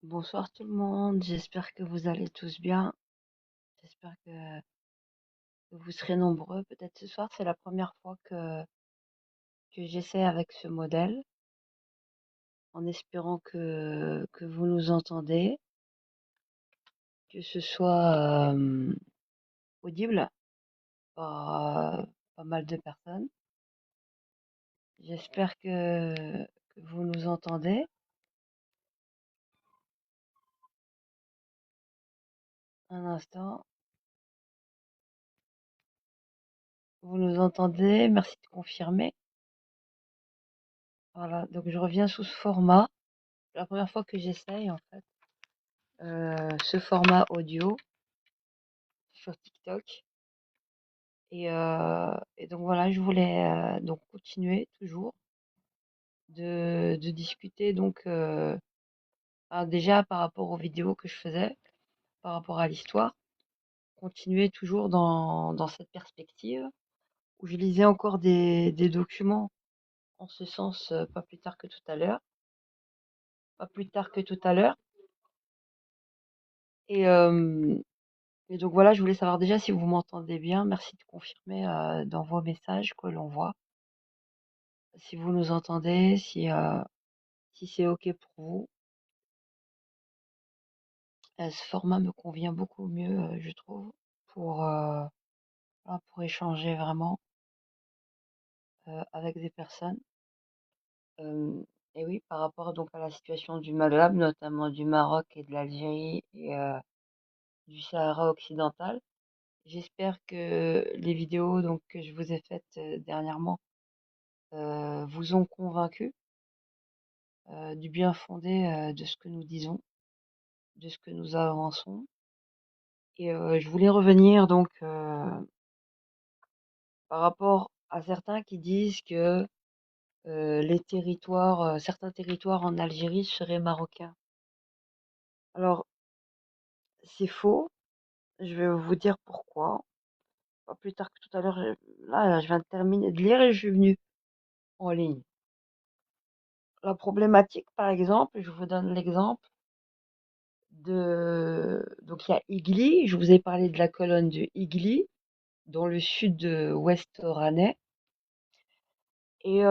Bonsoir tout le monde, j'espère que vous allez tous bien. J'espère que vous serez nombreux. Peut-être ce soir, c'est la première fois que j'essaie avec ce modèle, en espérant que vous nous entendez, que ce soit audible par pas mal de personnes. J'espère que vous nous entendez. Un instant, vous nous entendez, merci de confirmer. Voilà, donc je reviens sous ce format. C'est la première fois que j'essaye en fait ce format audio sur TikTok. Et donc voilà, je voulais donc continuer toujours de discuter donc déjà par rapport aux vidéos que je faisais, par rapport à l'histoire, continuer toujours dans cette perspective où je lisais encore des documents en ce sens pas plus tard que tout à l'heure, pas plus tard que tout à l'heure. Et, euh, et donc voilà, je voulais savoir déjà si vous m'entendez bien. Merci de confirmer dans vos messages que l'on voit. Si vous nous entendez, si c'est OK pour vous. Ce format me convient beaucoup mieux, je trouve, pour, voilà, pour échanger vraiment, avec des personnes. Hem et oui, par rapport donc à la situation du Maghreb, notamment du Maroc et de l'Algérie et du Sahara occidental, j'espère que les vidéos donc que je vous ai faites, dernièrement, vous ont convaincu, du bien-fondé, de ce que nous disons, de ce que nous avançons. Et je voulais revenir donc, par rapport à certains qui disent que les territoires, certains territoires en Algérie seraient marocains. Alors, c'est faux. Je vais vous dire pourquoi. Pas plus tard que tout à l'heure, là, je viens de terminer de lire et je suis venue en ligne. La problématique, par exemple, je vous donne l'exemple donc il y a Igli, je vous ai parlé de la colonne de Igli, dans le sud-ouest oranais, et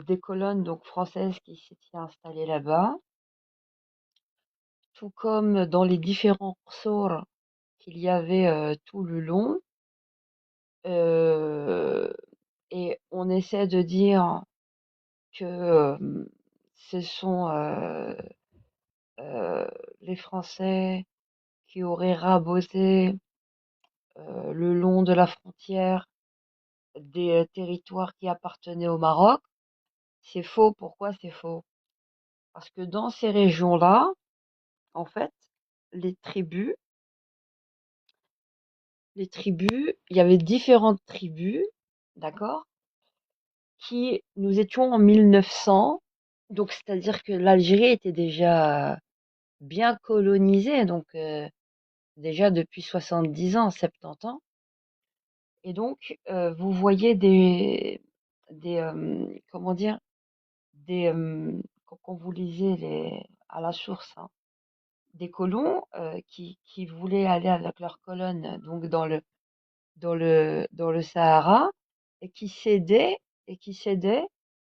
des colonnes donc françaises qui s'étaient installées là-bas, tout comme dans les différents ressorts qu'il y avait tout le long. Euh, et on essaie de dire que ce sont euh, les Français qui auraient raboté le long de la frontière des territoires qui appartenaient au Maroc. C'est faux. Pourquoi c'est faux? Parce que dans ces régions-là, en fait, les tribus, il y avait différentes tribus, d'accord, qui nous étions en 1900, donc c'est-à-dire que l'Algérie était déjà bien colonisée, donc déjà depuis 70 ans, 70 ans. Et donc, vous voyez comment dire, quand vous lisez à la source, hein, des colons qui voulaient aller avec leur colonne donc dans le Sahara et qui cédaient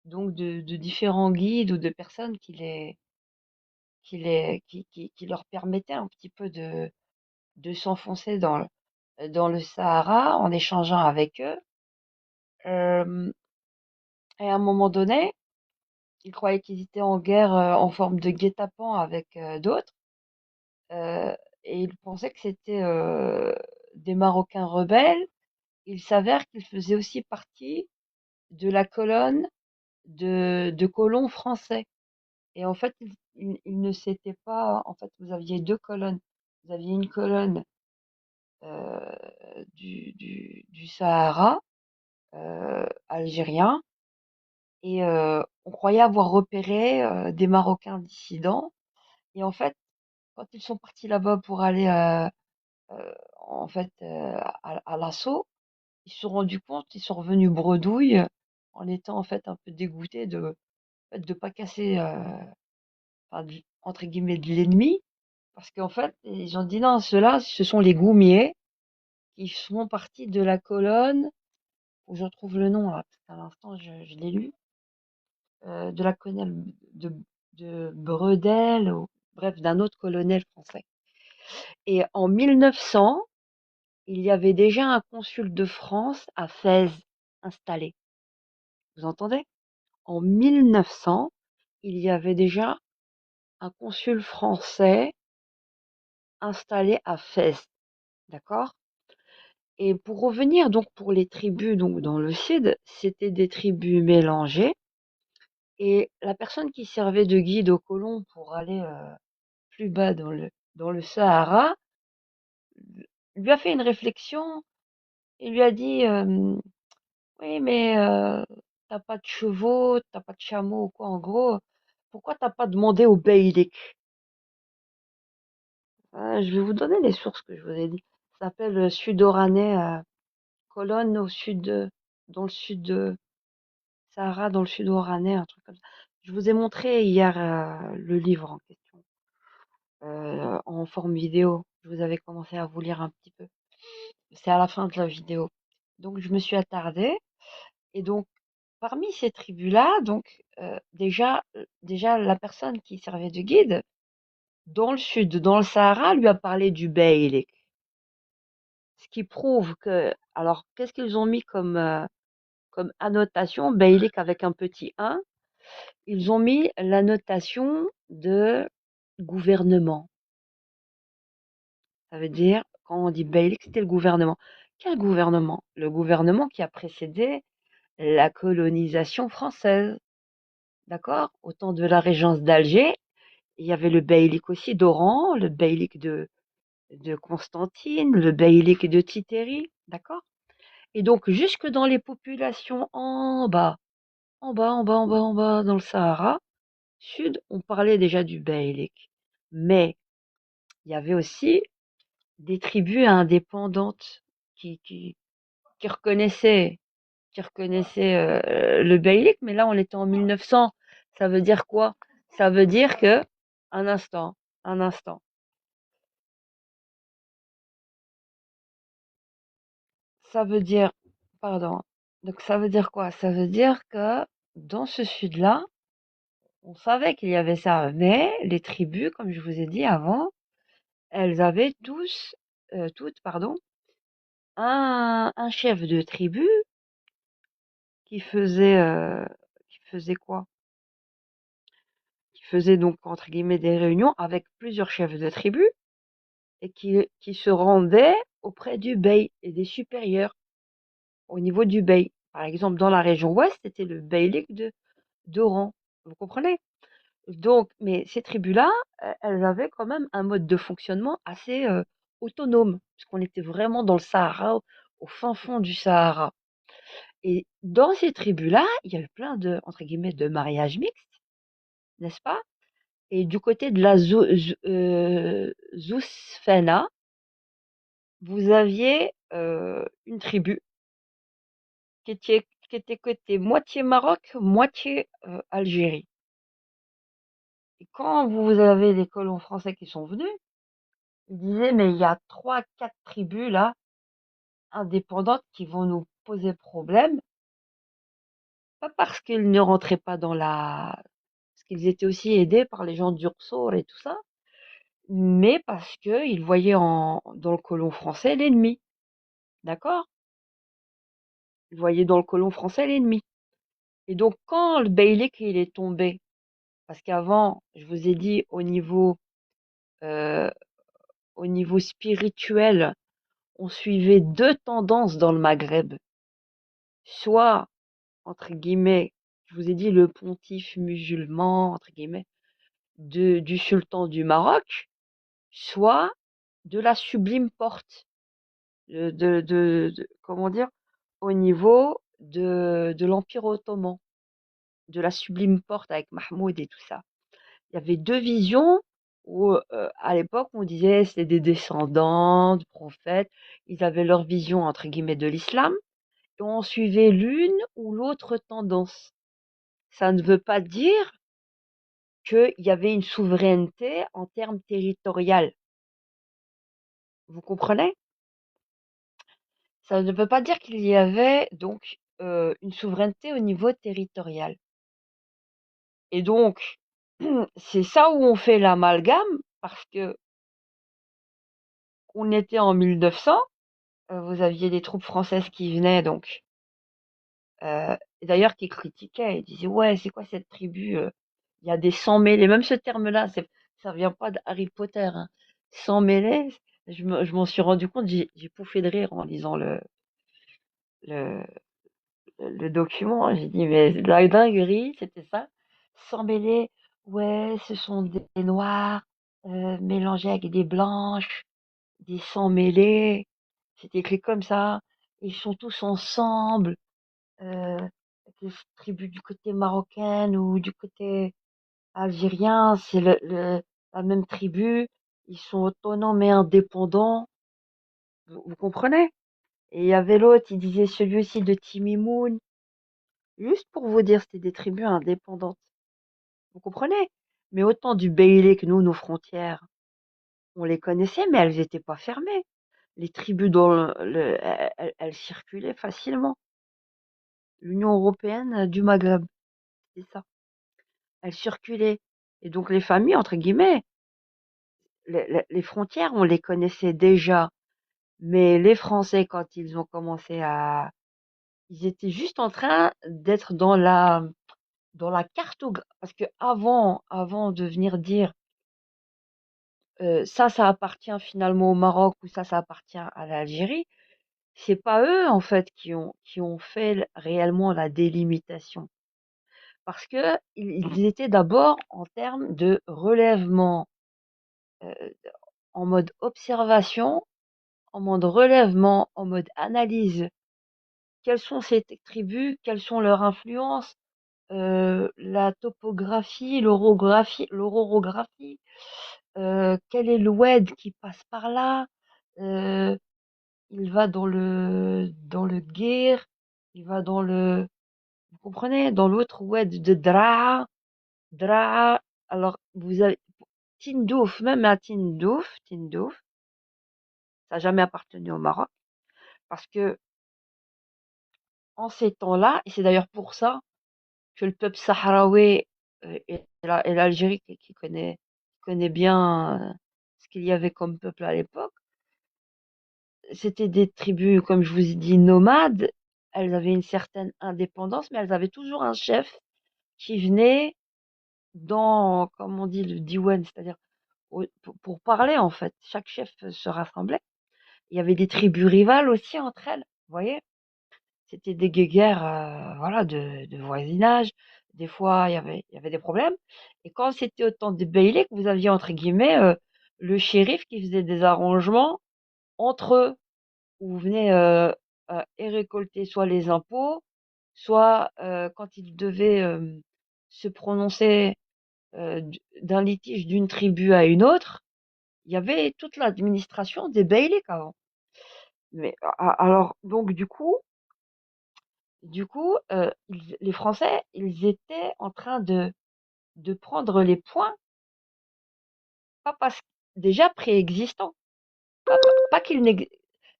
donc de différents guides ou de personnes qui leur permettaient un petit peu de s'enfoncer dans le Sahara en échangeant avec eux. Euh, et à un moment donné, ils croyaient qu'ils étaient en guerre en forme de guet-apens avec d'autres. euh, et ils pensaient que c'était des Marocains rebelles. Il s'avère qu'ils faisaient aussi partie de la colonne de colons français. Et en fait, ils ne s'étaient pas. En fait, vous aviez deux colonnes. Vous aviez une colonne du Sahara algérien, et on croyait avoir repéré des Marocains dissidents. Et en fait, quand ils sont partis là-bas pour aller en fait à l'assaut, ils se sont rendus compte, ils sont revenus bredouilles en étant en fait un peu dégoûtés de pas casser, enfin, entre guillemets, de l'ennemi, parce qu'en fait, ils ont dit non, ceux-là, ce sont les Goumiers, qui font partie de la colonne, où je retrouve le nom, là, à l'instant, je l'ai lu, de la colonne de Bredel, ou bref, d'un autre colonel français. Et en 1900, il y avait déjà un consul de France à Fès installé. Vous entendez? En 1900, il y avait déjà un consul français installé à Fès, d'accord? Et pour revenir donc pour les tribus donc dans le sud, c'était des tribus mélangées et la personne qui servait de guide aux colons pour aller plus bas dans le Sahara lui a fait une réflexion et lui a dit oui mais t'as pas de chevaux, t'as pas de chameaux ou quoi en gros, pourquoi t'as pas demandé au beylik? Je vais vous donner les sources que je vous ai dit. Ça s'appelle Sud-Oranais, colonne au sud, dans le sud de Sahara, dans le Sud-Oranais, un truc comme ça. Je vous ai montré hier le livre en question, en forme vidéo. Je vous avais commencé à vous lire un petit peu. C'est à la fin de la vidéo. Donc je me suis attardée. Et donc, parmi ces tribus-là, donc déjà la personne qui servait de guide, dans le sud, dans le Sahara, lui a parlé du Beylik. Ce qui prouve que, alors, qu'est-ce qu'ils ont mis comme annotation? Beylik avec un petit 1. Ils ont mis la notation de gouvernement. Ça veut dire, quand on dit Beylik, c'était le gouvernement. Quel gouvernement? Le gouvernement qui a précédé la colonisation française. D'accord? Au temps de la régence d'Alger, il y avait le beylik aussi d'Oran, le beylik de Constantine, le beylik de Titeri. D'accord? Et donc, jusque dans les populations en bas, en bas, en bas, en bas, en bas, dans le Sahara Sud, on parlait déjà du beylik. Mais il y avait aussi des tribus indépendantes qui, qui, qui reconnaissaient, le beylik, mais là on était en 1900. Ça veut dire quoi? Ça veut dire que, un instant, un instant, ça veut dire, pardon, donc ça veut dire quoi? Ça veut dire que dans ce sud-là, on savait qu'il y avait ça, mais les tribus, comme je vous ai dit avant, elles avaient toutes, pardon, un chef de tribu qui faisait, qui faisait quoi? Qui faisait donc entre guillemets des réunions avec plusieurs chefs de tribu et qui se rendait auprès du bey et des supérieurs au niveau du bey. Par exemple, dans la région ouest, c'était le beylik de d'Oran. Vous comprenez? Donc, mais ces tribus-là, elles avaient quand même un mode de fonctionnement assez autonome, puisqu'on était vraiment dans le Sahara, au fin fond du Sahara. Et dans ces tribus-là, il y a eu plein de, entre guillemets, de mariages mixtes, n'est-ce pas? Et du côté de la Zousfena, vous aviez une tribu qui était moitié Maroc, moitié Algérie. Et quand vous avez les colons français qui sont venus, ils disaient, mais il y a trois, quatre tribus là, indépendantes, qui vont nous poser problème, pas parce qu'ils ne rentraient pas parce qu'ils étaient aussi aidés par les gens d'Ursor et tout ça, mais parce qu'ils voyaient dans le colon français l'ennemi. D'accord? Ils voyaient dans le colon français l'ennemi. Et donc, quand le Beylik il est tombé, parce qu'avant, je vous ai dit, euh, au niveau spirituel, on suivait deux tendances dans le Maghreb. Soit, entre guillemets, je vous ai dit, le pontife musulman, entre guillemets, du sultan du Maroc, soit de la sublime porte, comment dire, au niveau de l'Empire ottoman, de la sublime porte avec Mahmoud et tout ça. Il y avait deux visions où, à l'époque, on disait c'était des descendants de prophètes. Ils avaient leur vision, entre guillemets, de l'islam. Et on suivait l'une ou l'autre tendance. Ça ne veut pas dire qu'il y avait une souveraineté en termes territorial. Vous comprenez? Ça ne veut pas dire qu'il y avait donc une souveraineté au niveau territorial. Et donc, c'est ça où on fait l'amalgame, parce que on était en 1900, vous aviez des troupes françaises qui venaient, donc, et d'ailleurs qui critiquaient, ils disaient, ouais, c'est quoi cette tribu? Il y a des sans mêlés, même ce terme-là, ça vient pas d'Harry Potter, hein. Sans mêlés, je m'en suis rendu compte, j'ai pouffé de rire en lisant le, le document. J'ai dit, mais la dinguerie, c'était ça. Sans mêler, ouais, ce sont des noirs mélangés avec des blanches, des sans mêlés. C'était écrit comme ça. Ils sont tous ensemble, avec les tribus du côté marocain ou du côté algérien, c'est la même tribu. Ils sont autonomes et indépendants. Vous comprenez? Et il y avait l'autre, il disait celui aussi de Timimoun. Juste pour vous dire, c'était des tribus indépendantes. Vous comprenez? Mais autant du Beilé que nous, nos frontières, on les connaissait, mais elles n'étaient pas fermées. Les tribus elles circulaient facilement. L'Union européenne du Maghreb, c'est ça. Elles circulaient. Et donc les familles, entre guillemets, les frontières, on les connaissait déjà. Mais les Français, quand ils ont commencé à... Ils étaient juste en train d'être dans la cartographie. Parce que avant de venir dire ça appartient finalement au Maroc ou ça appartient à l'Algérie, c'est pas eux en fait qui ont fait réellement la délimitation. Parce que ils étaient d'abord en termes de relèvement, euh, en mode observation, en mode relèvement, en mode analyse. Quelles sont ces tribus, quelles sont leurs influences, la topographie, l'ororographie, quel est l'oued qui passe par là, euh, il va dans le Guer, il va vous comprenez, dans l'autre oued de Draa. Alors, vous avez Tindouf, même à Tindouf, ça n'a jamais appartenu au Maroc, parce que en ces temps-là, et c'est d'ailleurs pour ça que le peuple sahraoui et l'Algérie qui connaît bien ce qu'il y avait comme peuple à l'époque, c'était des tribus, comme je vous ai dit, nomades. Elles avaient une certaine indépendance, mais elles avaient toujours un chef qui venait dans, comme on dit, le diwan, c'est-à-dire pour parler en fait. Chaque chef se rassemblait. Il y avait des tribus rivales aussi entre elles, vous voyez. C'était des guéguerres, voilà, de voisinage. Des fois, il y avait des problèmes. Et quand c'était au temps des Beylek, vous aviez entre guillemets le shérif qui faisait des arrangements entre eux, où vous venez et récolter soit les impôts, soit quand ils devaient se prononcer d'un litige d'une tribu à une autre, il y avait toute l'administration des Beyliks avant. Mais alors donc du coup, les Français, ils étaient en train de prendre les points, pas parce déjà préexistants, pas qu'ils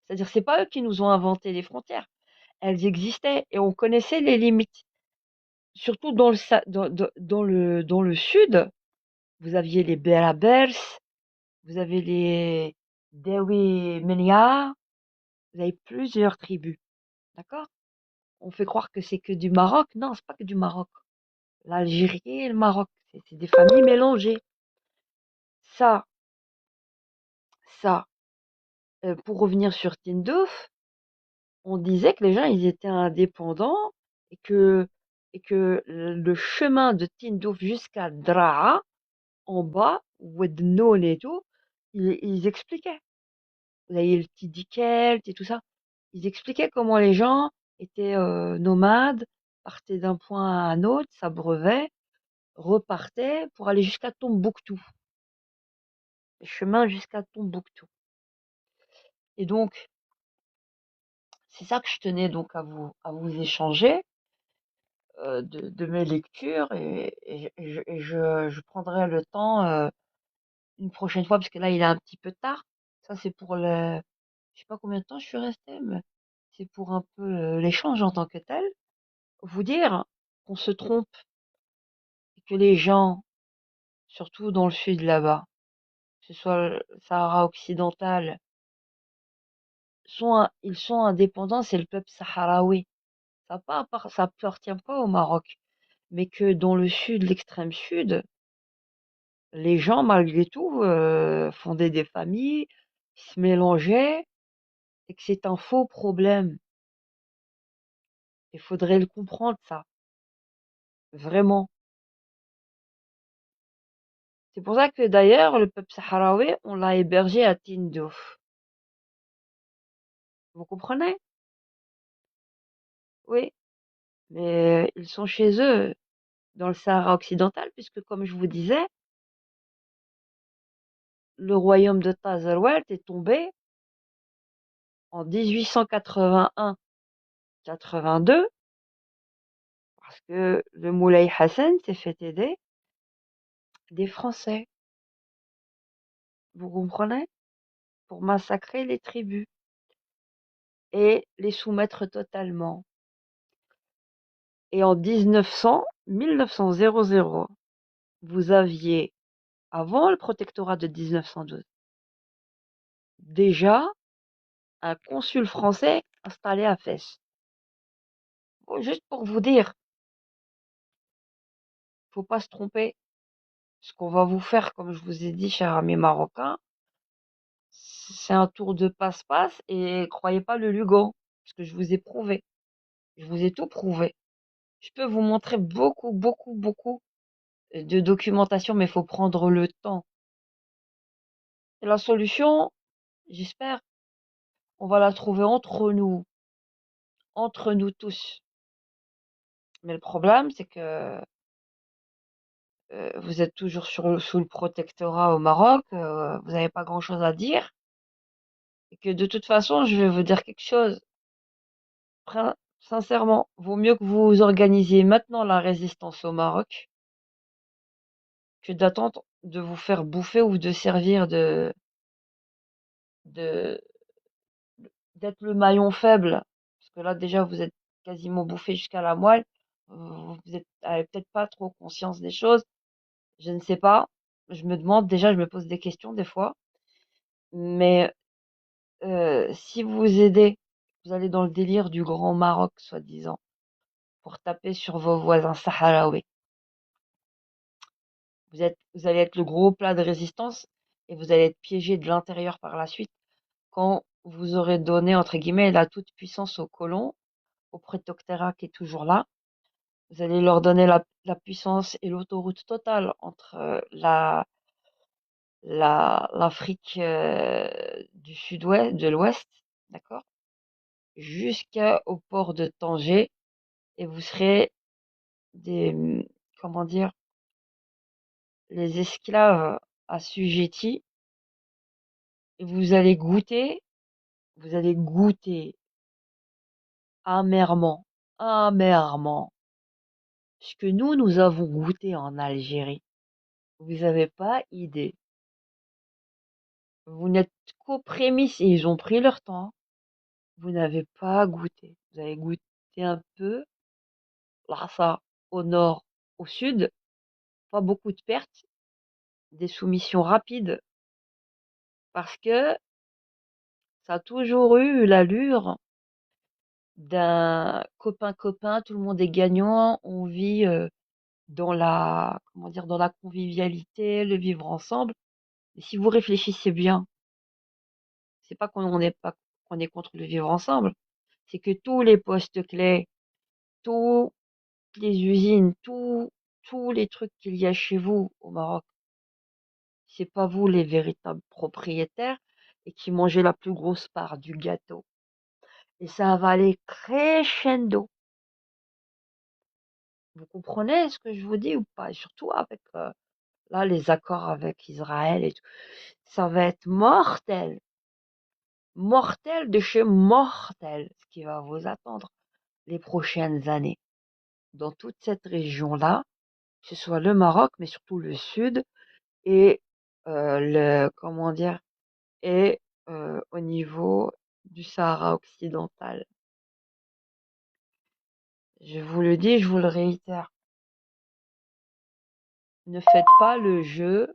c'est-à-dire c'est pas eux qui nous ont inventé les frontières, elles existaient et on connaissait les limites. Surtout dans le sud, vous aviez les Berabers, vous avez les Dewi Menia, vous avez plusieurs tribus, d'accord? On fait croire que c'est que du Maroc. Non, c'est pas que du Maroc. L'Algérie et le Maroc, c'est des familles mélangées. Ça, ça, pour revenir sur Tindouf, on disait que les gens, ils étaient indépendants et que, et que le chemin de Tindouf jusqu'à Draa, en bas, Wednoun et tout, ils expliquaient. Vous avez le petit Dikelt et tout ça. Ils expliquaient comment les gens étaient nomades, partaient d'un point à un autre, s'abreuvaient, repartaient pour aller jusqu'à Tombouctou. Les chemins jusqu'à Tombouctou. Et donc, c'est ça que je tenais donc à vous échanger. de mes lectures je prendrai le temps une prochaine fois, parce que là, il est un petit peu tard. Ça, c'est pour le... Je sais pas combien de temps je suis restée, mais c'est pour un peu l'échange en tant que tel. Vous dire qu'on se trompe et que les gens, surtout dans le sud là-bas, que ce soit le Sahara occidental, ils sont indépendants, c'est le peuple sahraoui. Ça appartient pas au Maroc. Mais que dans le sud, l'extrême sud, les gens, malgré tout, fondaient des familles, se mélangeaient, et que c'est un faux problème. Il faudrait le comprendre, ça. Vraiment. C'est pour ça que d'ailleurs, le peuple sahraoui, on l'a hébergé à Tindouf. Vous comprenez? Oui. Mais ils sont chez eux, dans le Sahara occidental, puisque comme je vous disais, le royaume de Tazarwelt est tombé en 1881-82, parce que le Moulay Hassan s'est fait aider des Français. Vous comprenez? Pour massacrer les tribus et les soumettre totalement. Et en 1900, vous aviez, avant le protectorat de 1912, déjà un consul français installé à Fès. Bon, juste pour vous dire, faut pas se tromper. Ce qu'on va vous faire, comme je vous ai dit, cher ami marocain, c'est un tour de passe-passe et croyez pas le Lugo, parce que je vous ai prouvé. Je vous ai tout prouvé. Je peux vous montrer beaucoup, beaucoup, beaucoup de documentation, mais il faut prendre le temps. Et la solution, j'espère, on va la trouver entre nous tous. Mais le problème, c'est que vous êtes toujours sous le protectorat au Maroc, vous n'avez pas grand-chose à dire, et que de toute façon, je vais vous dire quelque chose. Sincèrement, vaut mieux que vous organisiez maintenant la résistance au Maroc que d'attendre de vous faire bouffer ou de servir de, d'être le maillon faible. Parce que là, déjà, vous êtes quasiment bouffé jusqu'à la moelle. Avez peut-être pas trop conscience des choses. Je ne sais pas. Je me demande, déjà, je me pose des questions des fois. Mais si vous aidez, vous allez dans le délire du Grand Maroc, soi-disant, pour taper sur vos voisins sahraouis. Vous allez être le gros plat de résistance et vous allez être piégé de l'intérieur par la suite quand vous aurez donné, entre guillemets, la toute-puissance aux colons, au protectorat qui est toujours là. Vous allez leur donner la puissance et l'autoroute totale entre l'Afrique du sud-ouest, de l'ouest, d'accord, jusqu'au port de Tanger, et vous serez comment dire, les esclaves assujettis, et vous allez goûter amèrement, amèrement, ce que nous avons goûté en Algérie. Vous avez pas idée. Vous n'êtes qu'aux prémices et ils ont pris leur temps. Vous n'avez pas goûté. Vous avez goûté un peu, là ça, au nord, au sud, pas beaucoup de pertes, des soumissions rapides, parce que ça a toujours eu l'allure d'un copain-copain, tout le monde est gagnant, on vit dans comment dire, dans la convivialité, le vivre ensemble. Et si vous réfléchissez bien, c'est pas qu'on est contre le vivre ensemble, c'est que tous les postes clés, toutes les usines, tous les trucs qu'il y a chez vous au Maroc, c'est pas vous les véritables propriétaires et qui mangez la plus grosse part du gâteau. Et ça va aller crescendo. Vous comprenez ce que je vous dis ou pas? Et surtout avec là les accords avec Israël et tout. Ça va être mortel. Mortel de chez mortel, ce qui va vous attendre les prochaines années. dans toute cette région-là, que ce soit le Maroc, mais surtout le sud, et comment dire, et au niveau du Sahara occidental. Je vous le dis, je vous le réitère. Ne faites pas le jeu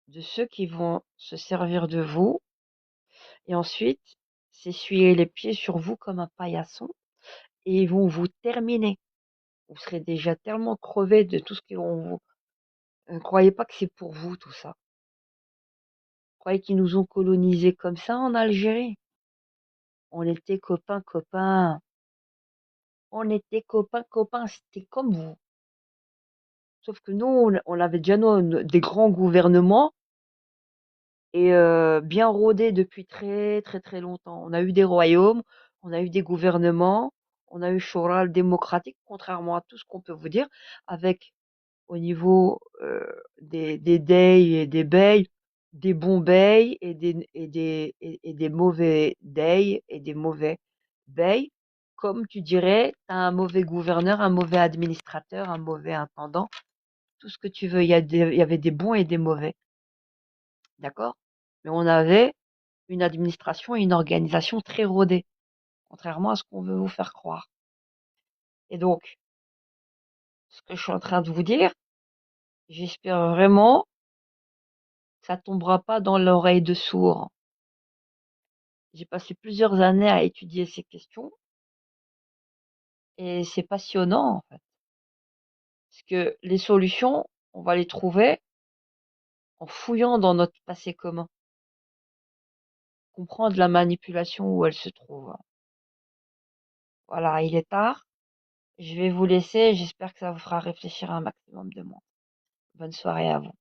de ceux qui vont se servir de vous et ensuite s'essuyer les pieds sur vous comme un paillasson et ils vont vous terminer. Vous serez déjà tellement crevé de tout ce qu'ils vont vous. Ne croyez pas que c'est pour vous tout ça. Croyez qu'ils nous ont colonisés comme ça en Algérie. On était copains, copains. On était copains, copains. C'était comme vous. Sauf que nous, on avait déjà des grands gouvernements et bien rodés depuis très, très, très longtemps. On a eu des royaumes, on a eu des gouvernements, on a eu Choral démocratique, contrairement à tout ce qu'on peut vous dire, avec au niveau des Dey et des Bey, des bons Bey et des mauvais Dey et des mauvais Bey. Comme tu dirais, t'as un mauvais gouverneur, un mauvais administrateur, un mauvais intendant, tout ce que tu veux. Il y avait des bons et des mauvais, d'accord? Mais on avait une administration et une organisation très rodée, contrairement à ce qu'on veut vous faire croire. Et donc, ce que je suis en train de vous dire, j'espère vraiment que ça tombera pas dans l'oreille de sourd. J'ai passé plusieurs années à étudier ces questions et c'est passionnant en fait. Parce que les solutions, on va les trouver en fouillant dans notre passé commun, comprendre la manipulation où elle se trouve. Voilà, il est tard. Je vais vous laisser. J'espère que ça vous fera réfléchir un maximum de moi. Bonne soirée à vous.